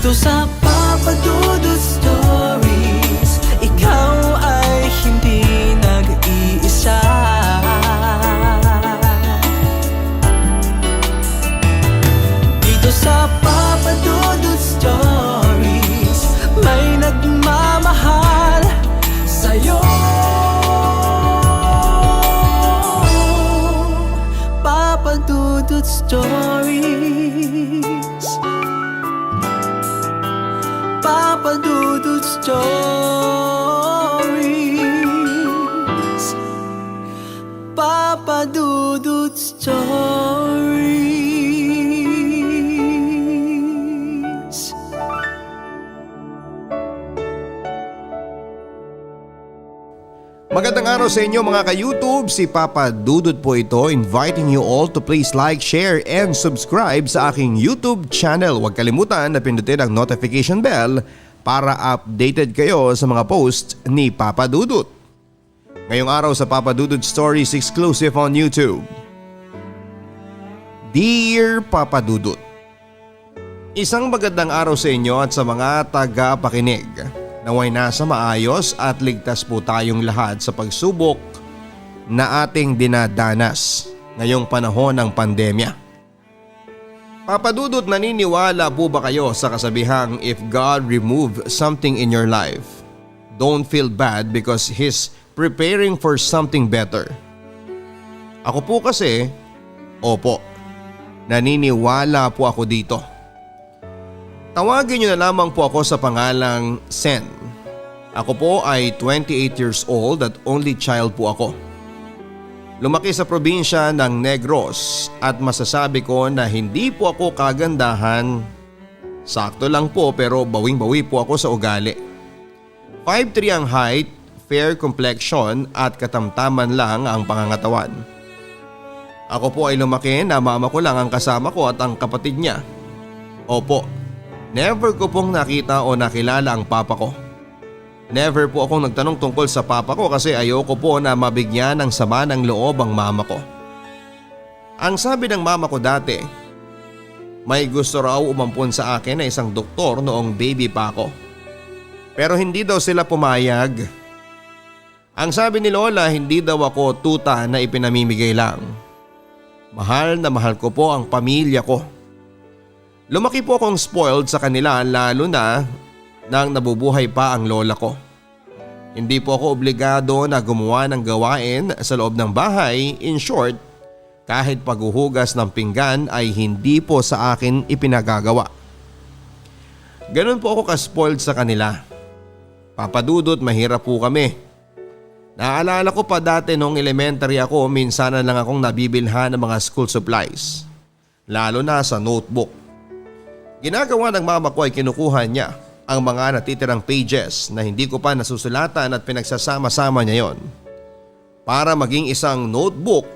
Dito sa Papa Dudut Stories, ikaw ay hindi nag-iisa. Dito sa Papa Dudut Stories, may nagmamahal sa'yo. Papa Dudut Stories, Papa Dudut Stories, Papa Dudut Stories. Magandang araw sa inyo mga ka-YouTube, si Papa Dudut po ito, inviting you all to please like, share, and subscribe sa aking YouTube channel. Huwag kalimutan na pindutin ang notification bell para updated kayo sa mga posts ni Papa Dudut. Ngayong araw sa Papa Dudut Stories exclusive on YouTube. Dear Papa Dudut, isang magandang araw sa inyo at sa mga taga-pakinig. Naway nasa maayos at ligtas po tayong lahat sa pagsubok na ating dinadanas ngayong panahon ng pandemya. Papa Dudut, naniniwala po ba kayo sa kasabihang if God remove something in your life, don't feel bad because He's preparing for something better? Ako po kasi, opo, naniniwala po ako dito. Tawagin niyo na lamang po ako sa pangalang Sen. Ako po ay 28 years old at only child po ako. Lumaki sa probinsya ng Negros at masasabi ko na hindi po ako kagandahan. Sakto lang po pero bawing-bawi po ako sa ugali. 5'3" ang height, fair complexion at katamtaman lang ang pangangatawan. Ako po ay lumaki na mama ko lang ang kasama ko at ang kapatid niya. Opo. Never ko pong nakita o nakilala ang papa ko. Never po akong nagtanong tungkol sa papa ko kasi ayoko po na mabigyan ng sama ng loob ang mama ko. Ang sabi ng mama ko dati, may gusto raw umampun sa akin na isang doktor noong baby pa ako. Pero hindi daw sila pumayag. Ang sabi ni Lola, hindi daw ako tuta na ipinamimigay lang. Mahal na mahal ko po ang pamilya ko. Lumaki po akong spoiled sa kanila lalo na nang nabubuhay pa ang lola ko. Hindi po ako obligado na gumawa ng gawain sa loob ng bahay. In short, kahit paghuhugas ng pinggan ay hindi po sa akin ipinagagawa. Ganun po ako ka-spoiled sa kanila. Papa Dudut, mahirap po kami. Naalala ko pa dati nung elementary ako, minsan na lang akong nabibilhan ng mga school supplies. Lalo na sa notebook. Ginagawa ng mama ko ay kinukuha niya ang mga natitirang pages na hindi ko pa nasusulatan at pinagsasama-sama niya yon para maging isang notebook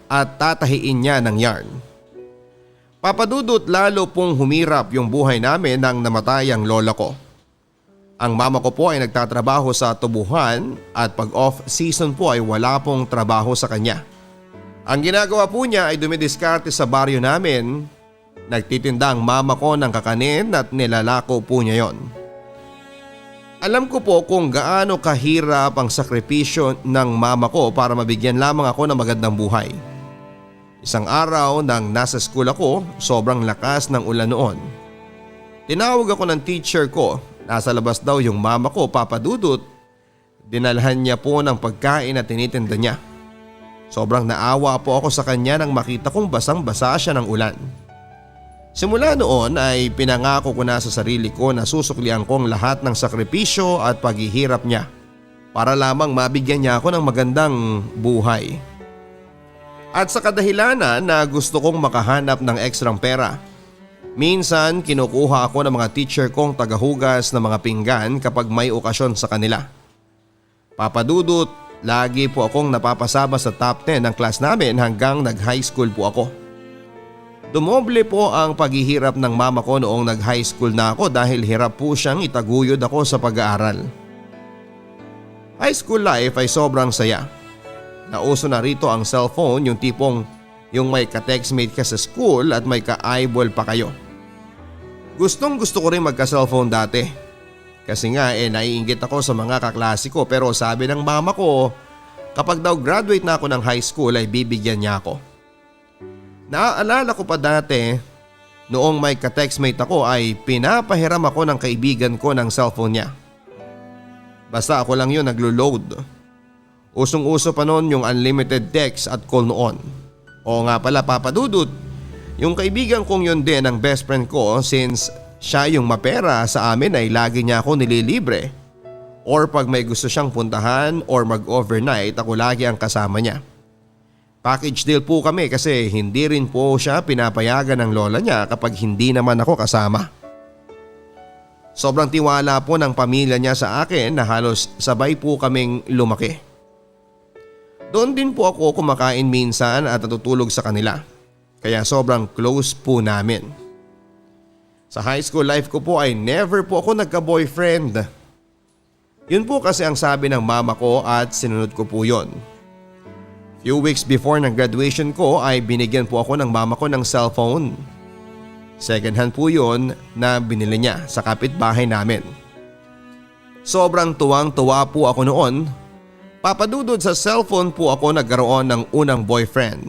at tatahiin niya ng yarn. Papa Dudut, lalo pong humirap yung buhay namin nang namatay ang lola ko. Ang mama ko po ay nagtatrabaho sa tubuhan at pag off season po ay wala pong trabaho sa kanya. Ang ginagawa po niya ay dumidiskarte sa baryo namin. Nagtitinda ang mama ko ng kakanin at nilalako po niya yon. Alam ko po kung gaano kahirap ang sakripisyo ng mama ko para mabigyan lamang ako ng magandang buhay. Isang araw nang nasa school ako, sobrang lakas ng ulan noon. Tinawag ako ng teacher ko, nasa labas daw yung mama ko, Papa Dudut. Dinalhan niya po ng pagkain at tinitinda niya. Sobrang naawa po ako sa kanya nang makita kong basang-basa siya ng ulan. Simula noon ay pinangako ko na sa sarili ko na susuklian ko ang lahat ng sakripisyo at paghihirap niya para lamang mabigyan niya ako ng magandang buhay. At sa kadahilanan na gusto kong makahanap ng ekstrang pera, minsan kinukuha ako ng mga teacher kong tagahugas ng mga pinggan kapag may okasyon sa kanila. Papa Dudut, lagi po akong napapasama sa top 10 ng class namin hanggang nag-high school po ako. Dumoble po ang paghihirap ng mama ko noong nag-high school na ako dahil hirap po siyang itaguyod ako sa pag-aaral. High school life ay sobrang saya. Nauso na rito ang cellphone, yung tipong yung may ka-textmate ka sa school at may ka-eyeball pa kayo. Gustong gusto ko rin magka-cellphone dati. Kasi nga naiinggit ako sa mga kaklase ko, pero sabi ng mama ko kapag daw graduate na ako ng high school ay bibigyan niya ako. Naaalala ko pa dati noong may ka-textmate ako ay pinapahiram ako ng kaibigan ko ng cellphone niya. Basta ako lang yun naglo-load. Usong-uso pa noon yung unlimited text at call noon. Oo nga pala Papa Dudut, yung kaibigan kong yun din ang best friend ko since siya yung mapera sa amin ay lagi niya ako nililibre. Or pag may gusto siyang puntahan or mag-overnight ako lagi ang kasama niya. Package deal po kami kasi hindi rin po siya pinapayagan ng lola niya kapag hindi naman ako kasama. Sobrang tiwala po ng pamilya niya sa akin na halos sabay po kaming lumaki. Doon din po ako kumakain minsan at natutulog sa kanila. Kaya sobrang close po namin. Sa high school life ko po ay never po ako nagka-boyfriend. Yun po kasi ang sabi ng mama ko at sinunod ko po yun. Few weeks before ng graduation ko ay binigyan po ako ng mama ko ng cellphone. Second hand po yun na binili niya sa kapitbahay namin. Sobrang tuwang-tuwa po ako noon. Papadudod sa cellphone po ako nagkaroon ng unang boyfriend.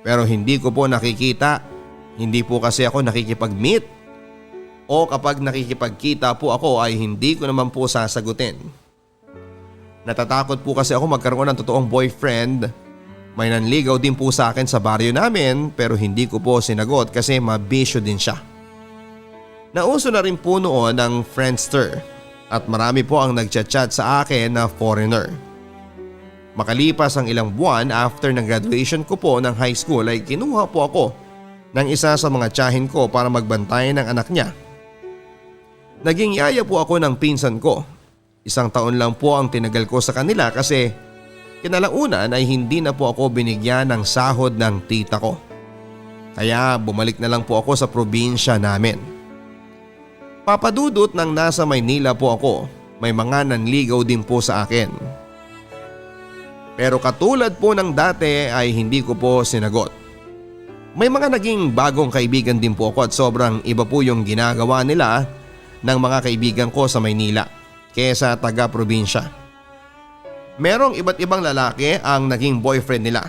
Pero hindi ko po nakikita. Hindi po kasi ako nakikipag-meet. O kapag nakikipagkita po ako ay hindi ko naman po sasagutin. Natatakot po kasi ako magkaroon ng totoong boyfriend. May nanligaw din po sa akin sa baryo namin pero hindi ko po sinagot kasi mabisyo din siya. Nauso na rin po noon ang Friendster at marami po ang nagchat-chat sa akin na foreigner. Makalipas ang ilang buwan after ng graduation ko po ng high school ay kinuha po ako ng isa sa mga tiyahin ko para magbantay ng anak niya. Naging yaya po ako ng pinsan ko. 1 taon lang po ang tinagal ko sa kanila kasi kinalaunan ay hindi na po ako binigyan ng sahod ng tita ko. Kaya bumalik na lang po ako sa probinsya namin. Papadudot nang nasa Maynila po ako, may mga nanligaw din po sa akin. Pero katulad po ng dati ay hindi ko po sinagot. May mga naging bagong kaibigan din po ako at sobrang iba po yung ginagawa nila ng mga kaibigan ko sa Maynila kesa taga-probinsya. Merong iba't ibang lalaki ang naging boyfriend nila.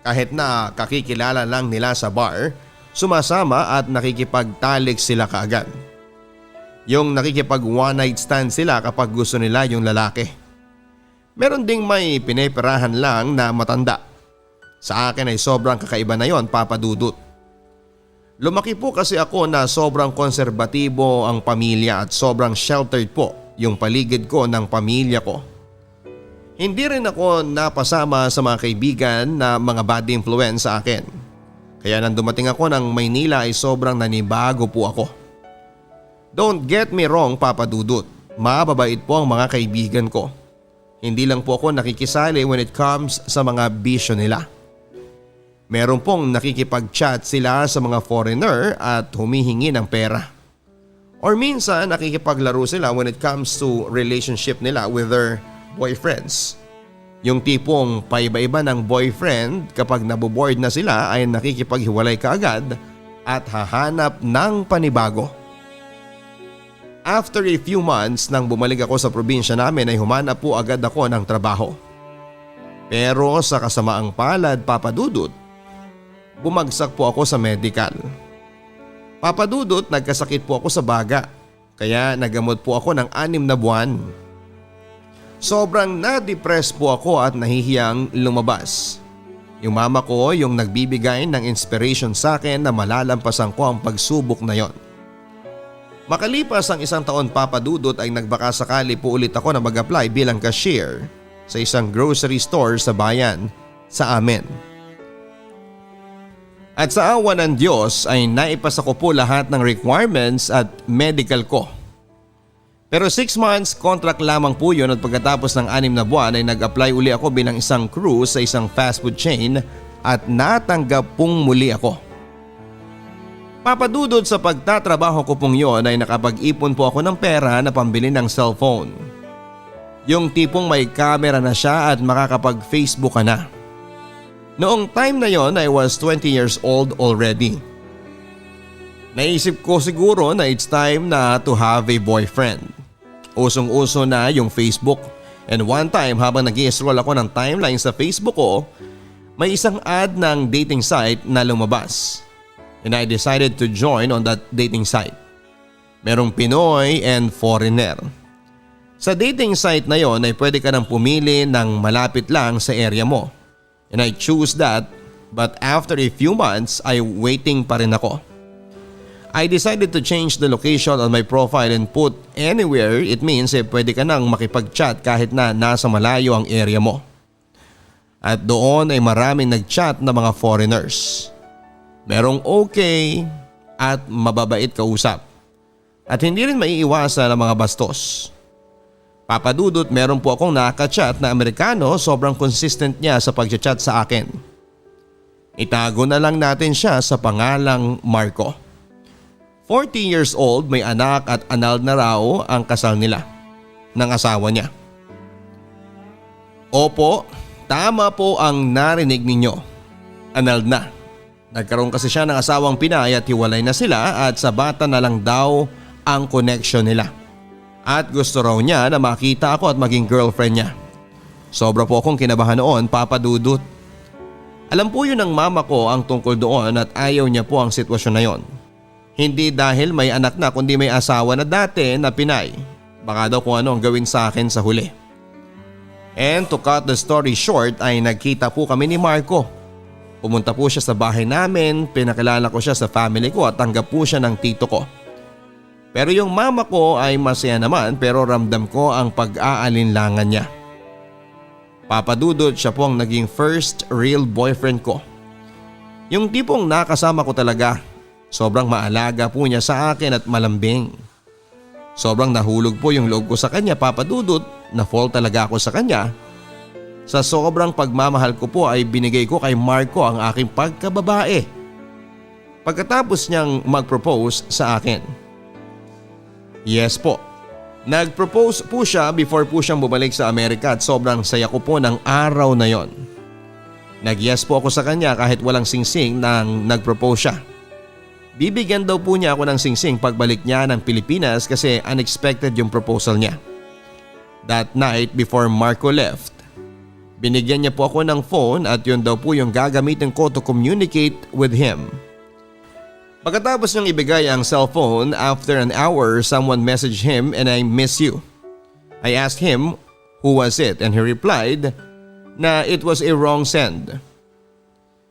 Kahit na kakikilala lang nila sa bar, sumasama at nakikipagtalik sila kaagad. Yung nakikipag one night stand sila kapag gusto nila yung lalaki. Meron ding may pineperahan lang na matanda. Sa akin ay sobrang kakaiba na yon, Papa Dudut. Lumaki po kasi ako na sobrang konserbatibo ang pamilya at sobrang sheltered po yung paligid ko ng pamilya ko. Hindi rin ako napasama sa mga kaibigan na mga bad influence sa akin. Kaya nang dumating ako ng Maynila ay sobrang nanibago po ako. Don't get me wrong, Papa Dudut. Mababait po ang mga kaibigan ko. Hindi lang po ako nakikisali when it comes sa mga bisyo nila. Meron pong nakikipag-chat sila sa mga foreigner at humihingi ng pera. Or minsan nakikipaglaro sila when it comes to relationship nila with their boyfriends. Yung tipong paiba-iba ng boyfriend kapag naboboard na sila ay nakikipaghiwalay kaagad at hahanap ng panibago. After a few months nang bumalik ako sa probinsya namin ay humanap po agad ako ng trabaho. Pero sa kasamaang palad, Papa Dudut, bumagsak po ako sa medical. Papa Dudut, nagkasakit po ako sa baga kaya nagamot po ako ng 6 na buwan. Sobrang na-depress po ako at nahihiyang lumabas. Yung mama ko yung nagbibigay ng inspiration sa akin na malalampasan ko ang pagsubok na yon. Makalipas ang 1 taon, Papa Dudut, ay nagbakasakali po ulit ako na mag-apply bilang cashier sa isang grocery store sa bayan sa amin. At sa awa ng Diyos ay naipasa ko po lahat ng requirements at medical ko. Pero 6 months contract lamang po yun at pagkatapos ng 6 na buwan ay nag-apply uli ako bilang isang crew sa isang fast food chain at natanggap pong muli ako. Papadudod sa pagtatrabaho ko pong yon ay nakapag-ipon po ako ng pera na pambili ng cellphone. Yung tipong may camera na siya at makakapag-Facebook ka na. Noong time na yon I was 20 years old already. Naisip ko siguro na it's time na to have a boyfriend. Usong-uso na yung Facebook and one time habang nag-i-scroll ako ng timeline sa Facebook ko, may isang ad ng dating site na lumabas. And I decided to join on that dating site. Merong Pinoy and foreigner. Sa dating site na yon ay pwede ka nang pumili ng malapit lang sa area mo. And I choose that, but after a few months ay waiting pa rin ako. I decided to change the location on my profile and put anywhere. It means pwede ka nang makipag-chat kahit na nasa malayo ang area mo. At doon ay maraming nag-chat na mga foreigners. Merong okay at mababait kausap. At hindi rin maiiwasan ang mga bastos. Papadudot, meron po akong nakaka-chat na Amerikano, sobrang consistent niya sa pag-chat sa akin. Itago na lang natin siya sa pangalang Marco. 40 years old, may anak at annulled na raw ang kasal nila ng asawa niya. Opo, tama po ang narinig ninyo. Annulled na. Nagkaroon kasi siya ng asawang Pinay at hiwalay na sila at sa bata na lang daw ang connection nila. At gusto raw niya na makita ako at maging girlfriend niya. Sobra po akong kinabahan noon, Papa Dudut. Alam po yun ng mama ko ang tungkol doon at ayaw niya po ang sitwasyon na yon. Hindi dahil may anak na kundi may asawa na dati na Pinay. Baka daw kung ano ang gawin sa akin sa huli. And to cut the story short ay nagkita po kami ni Marco. Pumunta po siya sa bahay namin, pinakilala ko siya sa family ko at tanggap po siya ng tito ko. Pero yung mama ko ay masaya naman pero ramdam ko ang pag-aalinlangan niya. Papadudot, siya po ang naging first real boyfriend ko. Yung tipong nakasama ko talaga. Sobrang maalaga po niya sa akin at malambing. Sobrang nahulog po yung loob ko sa kanya, Papa Dudut, na fall talaga ako sa kanya. Sa sobrang pagmamahal ko po ay binigay ko kay Marco ang aking pagkababae. Pagkatapos niyang mag-propose sa akin. Yes po, nag-propose po siya before po siyang bumalik sa Amerika at sobrang saya ko po ng araw na yon. Nag-yes po ako sa kanya kahit walang singsing nang nag-propose siya. Bibigyan daw po niya ako ng singsing pagbalik niya ng Pilipinas kasi unexpected yung proposal niya. That night before Marco left, binigyan niya po ako ng phone at yun daw po yung gagamitin ko to communicate with him. Pagkatapos niyang ibigay ang cellphone, after an hour someone messaged him and I miss you. I asked him who was it and he replied na it was a wrong send.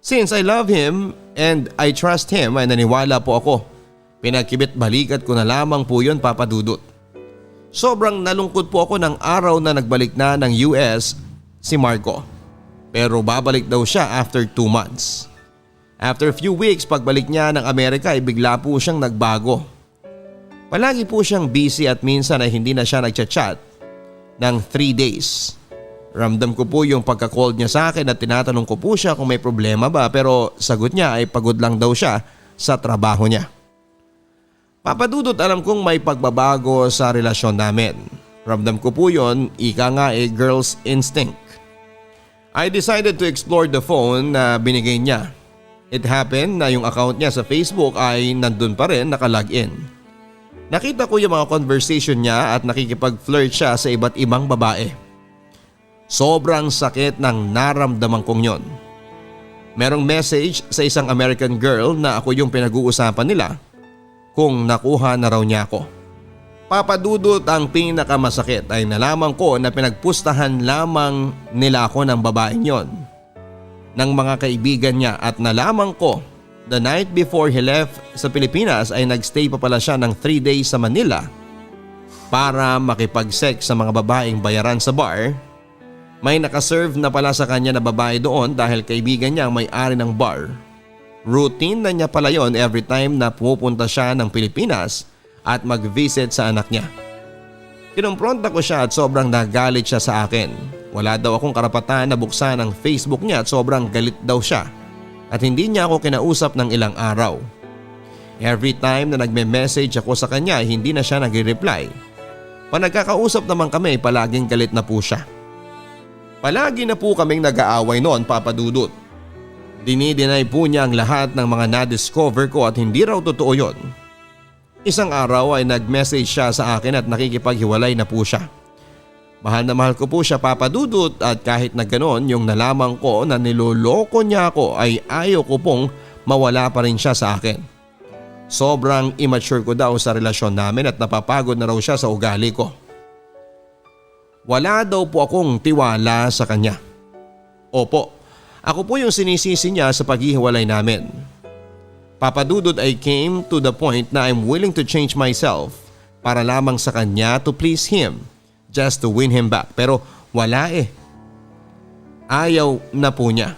Since I love him and I trust him ay naniwala po ako. Pinagkibit balikat ko na lamang po yun, Papa Dudut. Sobrang nalungkot po ako ng araw na nagbalik na ng US si Marco. Pero babalik daw siya after 2 months. After a few weeks pagbalik niya ng Amerika ay bigla po siyang nagbago. Palagi po siyang busy at minsan ay hindi na siya nagchat-chat ng 3 days. Ramdam ko po yung pagka-call niya sa akin at tinatanong ko po siya kung may problema ba pero sagot niya ay pagod lang daw siya sa trabaho niya. Papadudot, alam kong may pagbabago sa relasyon namin. Ramdam ko po yon, ika nga girl's instinct. I decided to explore the phone na binigay niya. It happened na yung account niya sa Facebook ay nandun pa rin nakalagin. Nakita ko yung mga conversation niya at nakikipag-flirt siya sa iba't ibang babae. Sobrang sakit ng naramdaman kong yon. Merong message sa isang American girl na ako yung pinag-uusapan nila kung nakuha na raw niya ako. Papadudot, ang pinakamasakit ay nalaman ko na pinagpustahan lamang nila ako ng babaeng yon, ng mga kaibigan niya at nalaman ko the night before he left sa Pilipinas ay nagstay pa pala siya ng 3 days sa Manila para makipag-sex sa mga babaeng bayaran sa bar. May nakaserve na pala sa kanya na babae doon dahil kaibigan niya ang may-ari ng bar. Routine na niya pala yon every time na pumupunta siya ng Pilipinas at mag-visit sa anak niya. Kinumpronta ko siya at sobrang nagalit siya sa akin. Wala daw akong karapatan na buksan ang Facebook niya at sobrang galit daw siya at hindi niya ako kinausap ng ilang araw. Every time na nagme-message ako sa kanya hindi na siya nagre-reply. Pag nagkakausap naman kami palaging galit na po siya. Palagi na po kaming nag-aaway noon, Papa Dudut. Dinideny po niya ang lahat ng mga na-discover ko at hindi raw totoo yon. Isang araw ay nag-message siya sa akin at nakikipaghiwalay na po siya. Mahal na mahal ko po siya, Papa Dudut, at kahit na ganon yung nalaman ko na niloloko niya ako ay ayaw ko pong mawala pa rin siya sa akin. Sobrang immature ko daw sa relasyon namin at napapagod na raw siya sa ugali ko. Wala daw po akong tiwala sa kanya. Opo, ako po yung sinisisi niya sa paghihiwalay namin. Papa Dudut, I came to the point na I'm willing to change myself para lamang sa kanya to please him, just to win him back. Pero wala eh. Ayaw na po niya.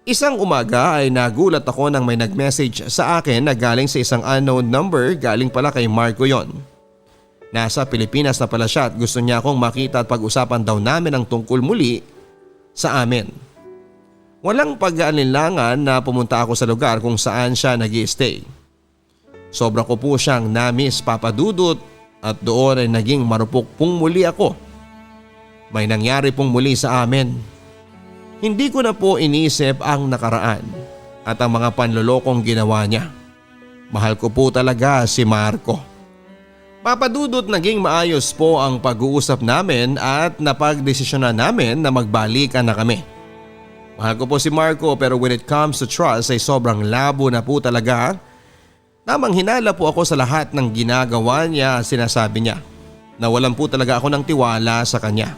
Isang umaga ay nagulat ako nang may nag-message sa akin na galing sa isang unknown number, galing pala kay Marco yon. Nasa Pilipinas na pala siya at gusto niya akong makita at pag-usapan daw namin ang tungkol muli sa amin. Walang pag-aalinlangan na pumunta ako sa lugar kung saan siya nag-i-stay. Sobra ko po siyang na-miss, Papa Dudut, at doon ay naging marupok pong muli ako. May nangyari pong muli sa amin. Hindi ko na po inisip ang nakaraan at ang mga panlolokong ginawa niya. Mahal ko po talaga si Marco. Papa Dudut, naging maayos po ang pag-uusap namin at napagdesisyonan namin na magbalikan na kami. Mahal ko po si Marco, pero when it comes to trust ay sobrang labo na po talaga. Namang hinala po ako sa lahat ng ginagawa niya, sinasabi niya. Nawalan po talaga ako ng tiwala sa kanya.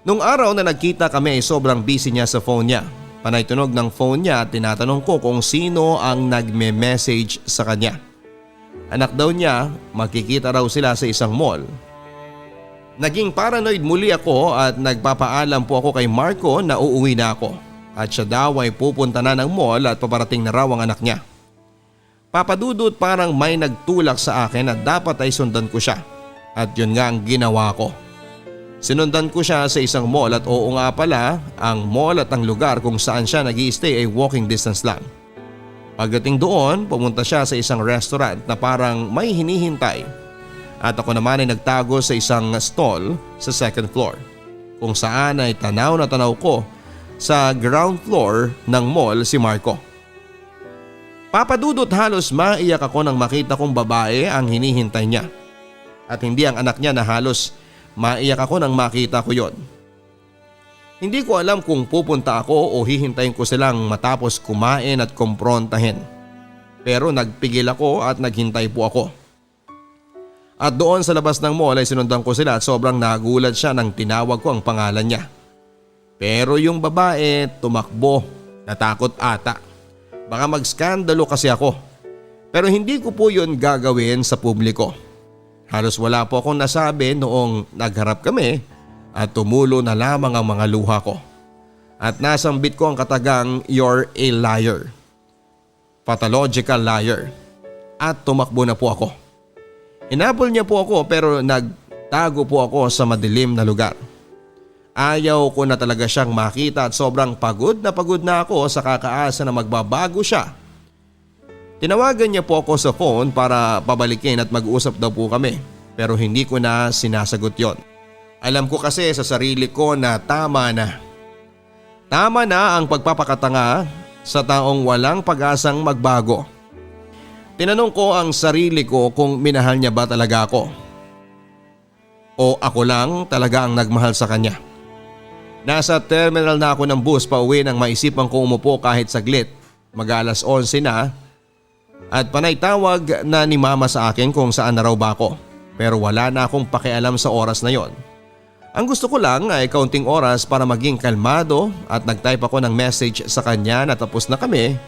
Nung araw na nagkita kami ay sobrang busy niya sa phone niya. Panay tunog ng phone niya at tinatanong ko kung sino ang nagme-message sa kanya. Anak daw niya, magkikita raw sila sa isang mall. Naging paranoid muli ako at nagpapaalam po ako kay Marco na uuwi na ako at siya daw ay pupunta na ng mall at paparating na raw ang anak niya. Papa Dudut, parang may nagtulak sa akin at dapat ay sundan ko siya at yun nga ang ginawa ko. Sinundan ko siya sa isang mall at oo nga pala, ang mall at ang lugar kung saan siya nag-i-stay ay walking distance lang. Pagdating doon, pumunta siya sa isang restaurant na parang may hinihintay. At ako naman ay nagtago sa isang stall sa second floor kung saan ay tanaw na tanaw ko sa ground floor ng mall si Marco. Papa Dudut, halos maiyak ako nang makita kong babae ang hinihintay niya. At hindi ang anak niya na halos maiyak ako nang makita ko yon. Hindi ko alam kung pupunta ako o hihintayin ko silang matapos kumain at kumprontahin. Pero nagpigil ako at naghintay po ako. At doon sa labas ng mall ay sinundan ko sila at sobrang nagulat siya nang tinawag ko ang pangalan niya. Pero yung babae tumakbo, natakot ata. Baka magskandalo kasi ako. Pero hindi ko po yun gagawin sa publiko. Halos wala po akong nasabi noong nagharap kami at tumulo na lamang ang mga luha ko. At nasambit ko ang katagang "You're a liar." Pathological liar. At tumakbo na po ako. Hinabol niya po ako pero nagtago po ako sa madilim na lugar. Ayaw ko na talaga siyang makita at sobrang pagod na ako sa kakaasa na magbabago siya. Tinawagan niya po ako sa phone para pabalikin at mag-usap daw po kami pero hindi ko na sinasagot yon. Alam ko kasi sa sarili ko na tama na. Tama na ang pagpapakatanga sa taong walang pag-asang magbago. Tinanong ko ang sarili ko kung minahal niya ba talaga ako. O ako lang talaga ang nagmahal sa kanya. Nasa terminal na ako ng bus pa uwi nang maisipan kong umupo kahit saglit. Mag-alas 11 na at panay tawag na ni mama sa akin kung saan na raw ba ako. Pero wala na akong pakialam sa oras na yon. Ang gusto ko lang ay kaunting oras para maging kalmado at nag-type ako ng message sa kanya na tapos na kami.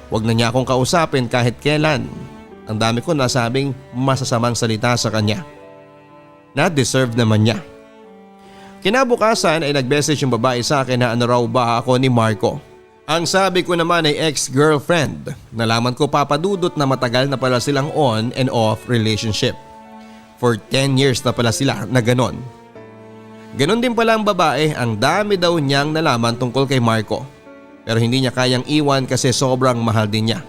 Huwag na niya akong kausapin kahit kailan. Ang dami ko nasabing masasamang salita sa kanya. Na-deserve naman niya. Kinabukasan ay nag-message yung babae sa akin na ano raw ba ako ni Marco. Ang sabi ko naman ay ex-girlfriend. Nalaman ko, Papa Dudut, na matagal na pala silang on and off relationship. For 10 years na pala sila na ganon. Ganon din pala ang babae, ang dami daw niyang nalaman tungkol kay Marco. Pero hindi niya kayang iwan kasi sobrang mahal din niya.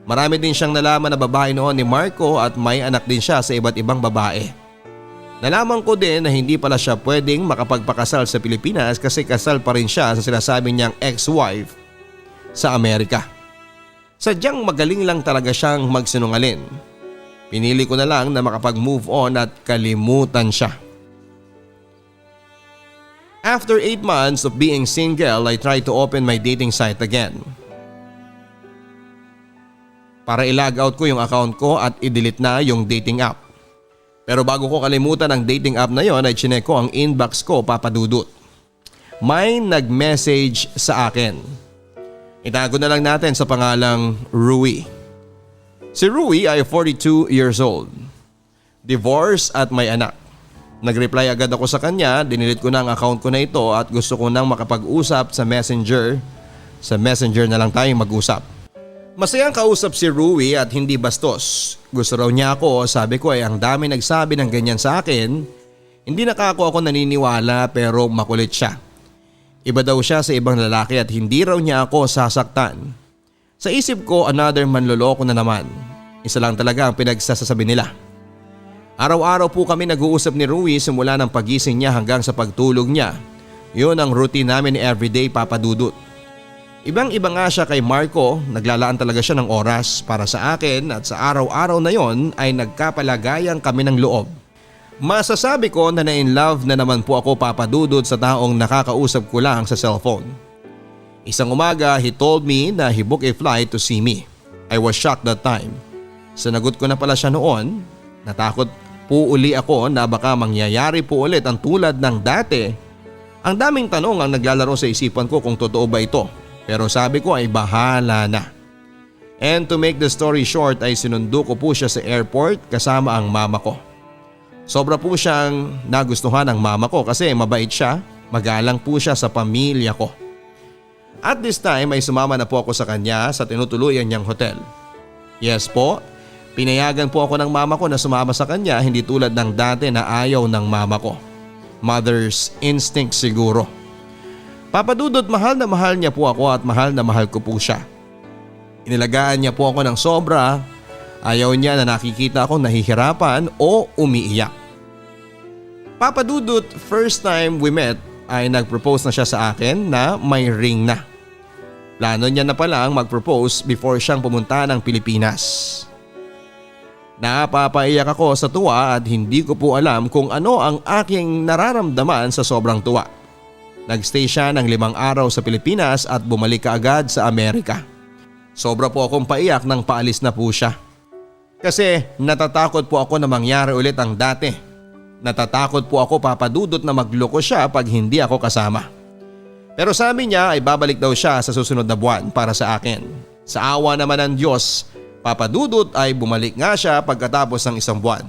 Marami din siyang nalaman na babae noon ni Marco at may anak din siya sa iba't ibang babae. Nalaman ko din na hindi pala siya pwedeng makapagpakasal sa Pilipinas kasi kasal pa rin siya sa sinasabi niyang ex-wife sa Amerika. Sadyang magaling lang talaga siyang magsinungaling. Pinili ko na lang na makapag-move on at kalimutan siya. After 8 months of being single, I tried to open my dating site again. Para i-log out ko yung account ko at i-delete na yung dating app. Pero bago ko kalimutan ang dating app na yon ay chinek ko ang inbox ko, Papa Dudut. May nag-message sa akin. Itago na lang natin sa pangalang Rui. Si Rui ay 42 years old. Divorced at may anak. Nag-reply agad ako sa kanya, dinilit ko na ang account ko na ito at gusto ko nang makapag-usap sa messenger. Sa messenger na lang tayo mag-usap. Masayang kausap si Rui at hindi bastos. Gusto raw niya ako, sabi ko ay ang dami nagsabi ng ganyan sa akin. Hindi ako naniniwala pero makulit siya. Iba daw siya sa ibang lalaki at hindi raw niya ako sasaktan. Sa isip ko, another manloloko na naman. Isa lang talaga ang pinagsasabi nila. Araw-araw po kami nag-uusap ni Rui simula ng pagising niya hanggang sa pagtulog niya. Yun ang routine namin everyday, Papa Dudut. Ibang-iba nga siya kay Marco, naglalaan talaga siya ng oras para sa akin at sa araw-araw na yon ay nagkapalagayan kami ng loob. Masasabi ko na na-in love na naman po ako, Papa Dudut, sa taong nakakausap ko lang sa cellphone. Isang umaga, he told me na he booked a flight to see me. I was shocked that time. Sanagot ko na pala siya noon. Natakot po uli ako na baka mangyayari po ulit ang tulad ng dati. Ang daming tanong ang naglalaro sa isipan ko kung totoo ba ito. Pero sabi ko ay bahala na. And to make the story short ay sinundo ko po siya sa airport kasama ang mama ko. Sobra po siyang nagustuhan ng mama ko kasi mabait siya, magalang po siya sa pamilya ko. At this time ay sumama na po ako sa kanya sa tinutuluyan niyang hotel. Yes po, pinayagan po ako ng mama ko na sumama sa kanya, hindi tulad ng dati na ayaw ng mama ko. Mother's instinct siguro. Papa Dudut, mahal na mahal niya po ako at mahal na mahal ko po siya. Inilagaan niya po ako ng sobra. Ayaw niya na nakikita ako nahihirapan o umiiyak. Papa Dudut, first time we met ay nag-propose na siya sa akin na may ring na. Plano niya na palang mag-propose before siyang pumunta ng Pilipinas. Napapaiyak ako sa tuwa at hindi ko po alam kung ano ang aking nararamdaman sa sobrang tuwa. Nagstay siya ng 5 araw sa Pilipinas at bumalik kaagad sa Amerika. Sobra po akong paiyak nang paalis na po siya. Kasi natatakot po ako na mangyari ulit ang dati. Natatakot po ako, Papa Dudut, na magloko siya pag hindi ako kasama. Pero sabi niya ay babalik daw siya sa susunod na buwan para sa akin. Sa awa naman ng Diyos, Papa Dudut, ay bumalik nga siya pagkatapos ng 1 buwan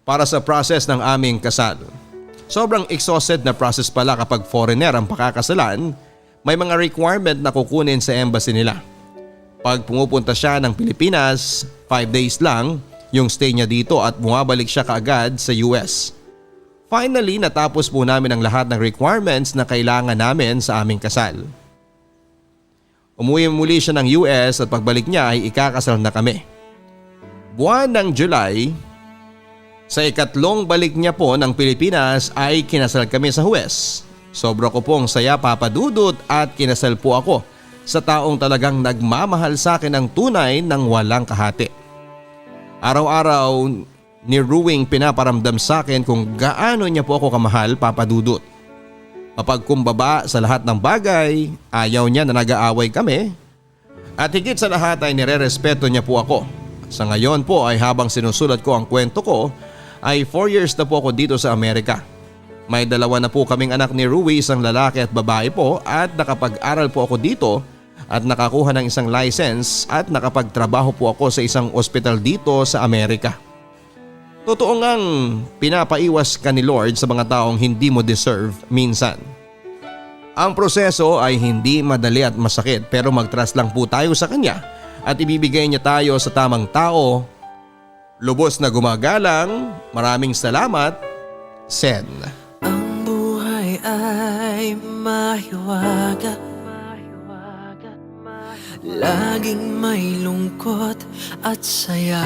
para sa process ng aming kasal. Sobrang exhausted na process pala kapag foreigner ang pakakasalan. May mga requirement na kukunin sa embassy nila. Pag pumupunta siya ng Pilipinas, 5 days lang yung stay niya dito at bumabalik siya kaagad sa US. Finally, natapos po namin ang lahat ng requirements na kailangan namin sa aming kasal. Umuwi muli siya ng US at pagbalik niya ay ikakasal na kami. Buwan ng July, sa 2nd balik niya po ng Pilipinas ay kinasal kami sa Huwes. Sobra ko pong saya, Papa Dudut, at kinasal po ako sa taong talagang nagmamahal sa akin ng tunay ng walang kahati. Araw-araw ni Ruing pinaparamdam sa akin kung gaano niya po ako kamahal, Papa Dudut. Mapagkumbaba sa lahat ng bagay, ayaw niya na nag-aaway kami. At higit sa lahat ay nire-respeto niya po ako. Sa ngayon po ay habang sinusulat ko ang kwento ko, ay 4 years na po ako dito sa Amerika. May 2 na po kaming anak ni Rui, isang lalaki at babae po, at nakapag-aral po ako dito at nakakuha ng isang license at nakapagtrabaho po ako sa isang ospital dito sa Amerika. Totoo ngang pinapaiwas ka ni Lord sa mga taong hindi mo deserve minsan. Ang proseso ay hindi madali at masakit, pero mag-trust lang po tayo sa Kanya at ibibigay niya tayo sa tamang tao. Lubos na gumagalang, maraming salamat, Sen. Ang buhay ay mahiwaga, laging may lungkot at saya.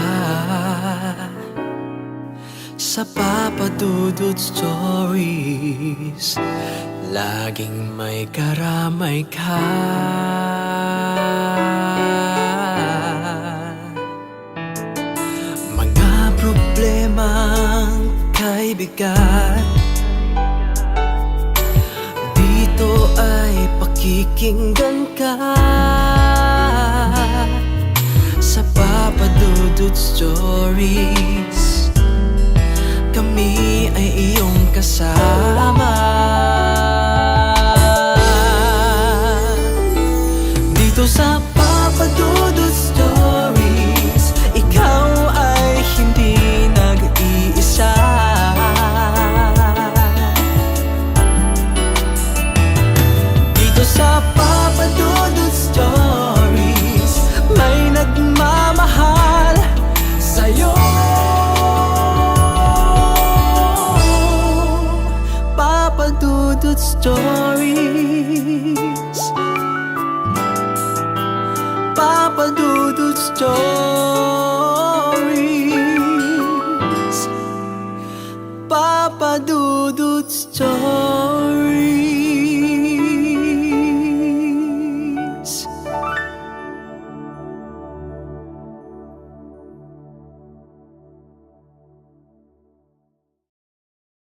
Sa Papa Dudut Stories, laging may karamay ka. bigat. Dito ay pakikinggan ka sa Papa Dudut Stories. Kami ay iyong kasama. Dito sa Papa Dudut Stories, ikaw ay hindi nag-iisa. Dito sa Papa Dudut Stories, may nagmamahal sa'yo. Papa Dudut Stories, Papa Dudut Stories, Papa Dudut Stories.